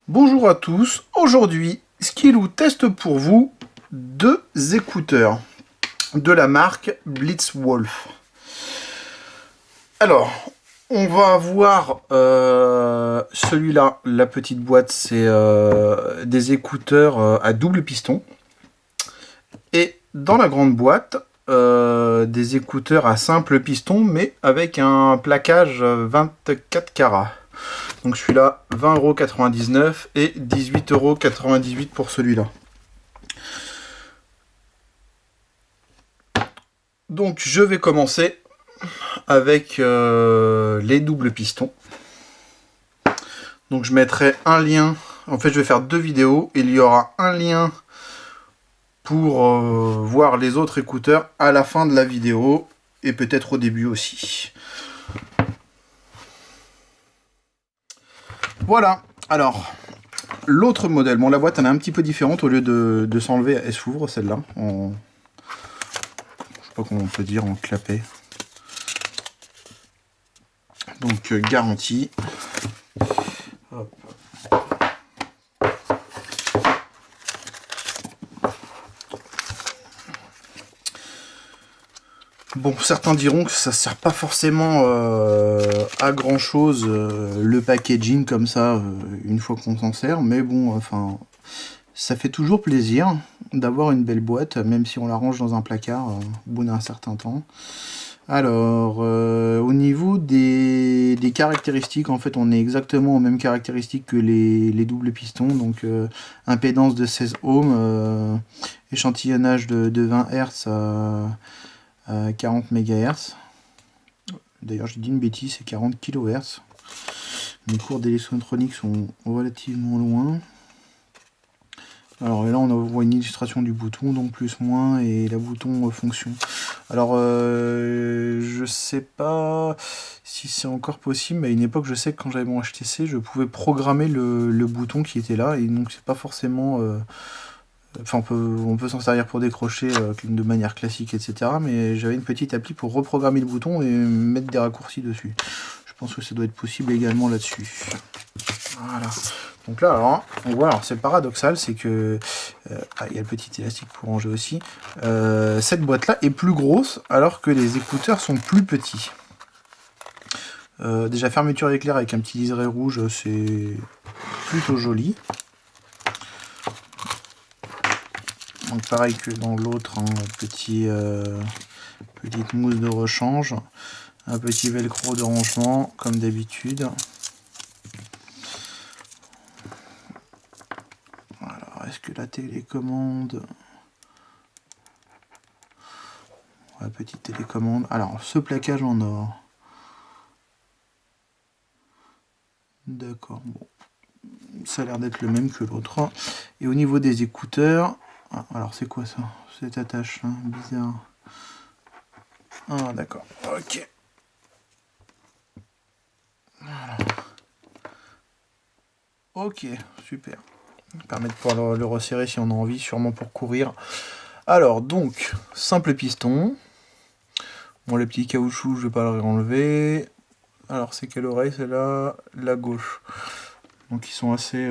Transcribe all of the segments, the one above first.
Bonjour à tous, aujourd'hui Skilloo teste pour vous deux écouteurs de la marque Blitzwolf. Alors, on va avoir celui-là, la petite boîte, c'est des écouteurs à double piston. Et dans la grande boîte, des écouteurs à simple piston, mais avec un plaquage 24 carats. Donc celui-là, 20,99 € et 18,98 € pour celui-là. Donc je vais commencer avec les doubles pistons. Donc je mettrai un lien, en fait je vais faire deux vidéos, il y aura un lien pour voir les autres écouteurs à la fin de la vidéo et peut-être au début aussi. Voilà, alors l'autre modèle, bon la boîte elle est un petit peu différente, au lieu de s'enlever, elle s'ouvre celle-là, je sais pas comment on peut dire, en clapet. Donc garantie. Hop. Bon, certains diront que ça sert pas forcément à grand chose le packaging comme ça une fois qu'on s'en sert, mais bon, enfin, ça fait toujours plaisir d'avoir une belle boîte, même si on la range dans un placard au bout d'un certain temps. Alors, au niveau des caractéristiques, en fait, on est exactement aux mêmes caractéristiques que les doubles pistons. Donc, impédance de 16 ohms, échantillonnage de 20 Hz à 40 MHz. D'ailleurs, j'ai dit une bêtise, c'est 40 kHz. Mes cours d'électronique sont relativement loin. Alors là on voit une illustration du bouton, donc plus moins, et la bouton fonction. Alors je sais pas si c'est encore possible, mais à une époque je sais que quand j'avais mon HTC, je pouvais programmer le bouton qui était là, et donc c'est pas forcément... Enfin on peut s'en servir pour décrocher de manière classique, etc. Mais j'avais une petite appli pour reprogrammer le bouton et mettre des raccourcis dessus. Je pense que ça doit être possible également là-dessus. Voilà. Donc là, alors, on voit, alors c'est paradoxal, c'est que il y a le petit élastique pour ranger aussi. Cette boîte-là est plus grosse, alors que les écouteurs sont plus petits. Déjà fermeture éclair avec un petit liseré rouge, c'est plutôt joli. Donc pareil que dans l'autre, hein, petite mousse de rechange, un petit velcro de rangement comme d'habitude. Est-ce que la télécommande... Ouais, petite télécommande. Alors, ce plaquage en or. D'accord, bon. Ça a l'air d'être le même que l'autre. Et au niveau des écouteurs... Ah, alors, c'est quoi ça? Cette attache, hein, bizarre. Ah, d'accord. Ok. Voilà. Ok, super. Ça permet de pouvoir le resserrer si on a envie, sûrement pour courir. Alors, donc, simple piston. Bon, les petits caoutchoucs, je vais pas le enlever. Alors, c'est quelle oreille? C'est la gauche. Donc, ils sont assez...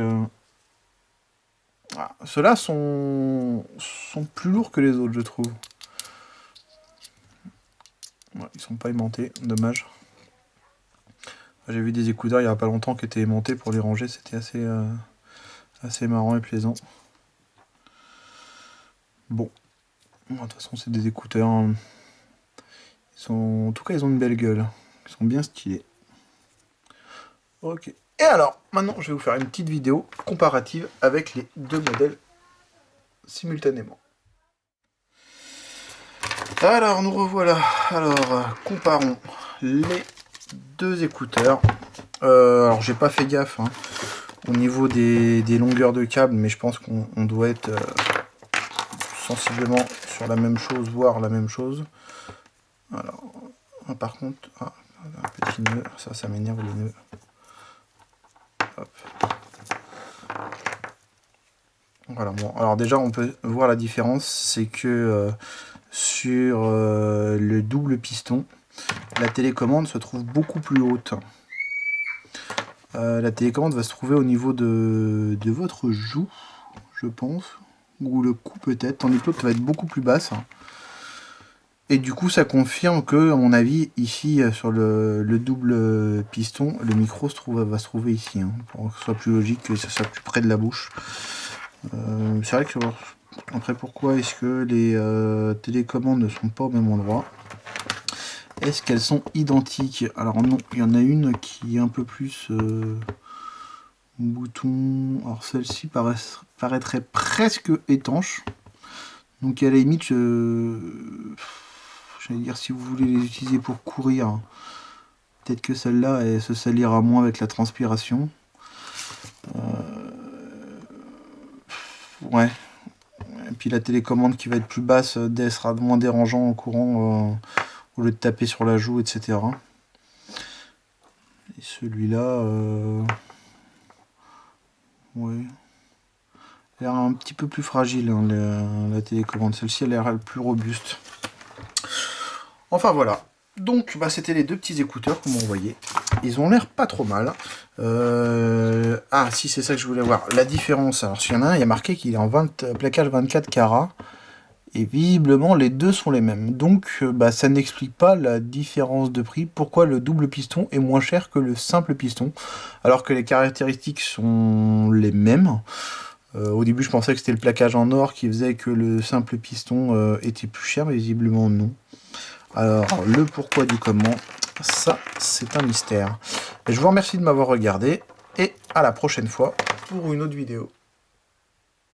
Ah, ceux-là sont plus lourds que les autres, je trouve. Ouais, ils sont pas aimantés, dommage. J'ai vu des écouteurs il y a pas longtemps qui étaient aimantés pour les ranger, c'était assez marrant et plaisant. Bon, de toute façon c'est des écouteurs. Hein. En tout cas ils ont une belle gueule, ils sont bien stylés. Ok. Et alors, maintenant je vais vous faire une petite vidéo comparative avec les deux modèles simultanément. Alors nous revoilà. Alors comparons les deux écouteurs. Alors j'ai pas fait gaffe hein, au niveau des longueurs de câble, mais je pense qu'on doit être sensiblement sur la même chose, voire la même chose. Alors par contre, un petit nœud, ça m'énerve les nœuds. Hop. Voilà, bon, alors déjà on peut voir la différence, c'est que sur le double piston, la télécommande se trouve beaucoup plus haute. La télécommande va se trouver au niveau de votre joue, je pense, ou le cou peut-être, tandis que l'autre va être beaucoup plus basse. Et du coup, ça confirme que, à mon avis, ici, sur le double piston, le micro va se trouver ici, hein, pour que ce soit plus logique, que ça soit plus près de la bouche. C'est vrai que, après, pourquoi est-ce que les télécommandes ne sont pas au même endroit? Est-ce qu'elles sont identiques? Alors non, il y en a une qui est un peu plus bouton. Alors celle-ci paraîtrait presque étanche. Donc à la limite, j'allais dire, si vous voulez les utiliser pour courir, peut-être que celle-là, elle se salira moins avec la transpiration. Ouais. Et puis la télécommande qui va être plus basse, sera moins dérangeant en courant, au lieu de taper sur la joue, etc. Et celui-là, ouais. Elle a l'air un petit peu plus fragile, hein, la télécommande. Celle-ci, elle a l'air plus robuste. Enfin voilà. Donc, bah, c'était les deux petits écouteurs qu'on m'a envoyés. Ils ont l'air pas trop mal. Ah, si, c'est ça que je voulais voir. La différence. Alors, s'il y en a un, il y a marqué qu'il est en plaquage 24 carats. Et visiblement, les deux sont les mêmes. Donc, bah, ça n'explique pas la différence de prix. Pourquoi le double piston est moins cher que le simple piston, alors que les caractéristiques sont les mêmes. Au début, je pensais que c'était le plaquage en or qui faisait que le simple piston était plus cher, mais visiblement non. Alors, le pourquoi du comment, ça, c'est un mystère. Et je vous remercie de m'avoir regardé, et à la prochaine fois pour une autre vidéo.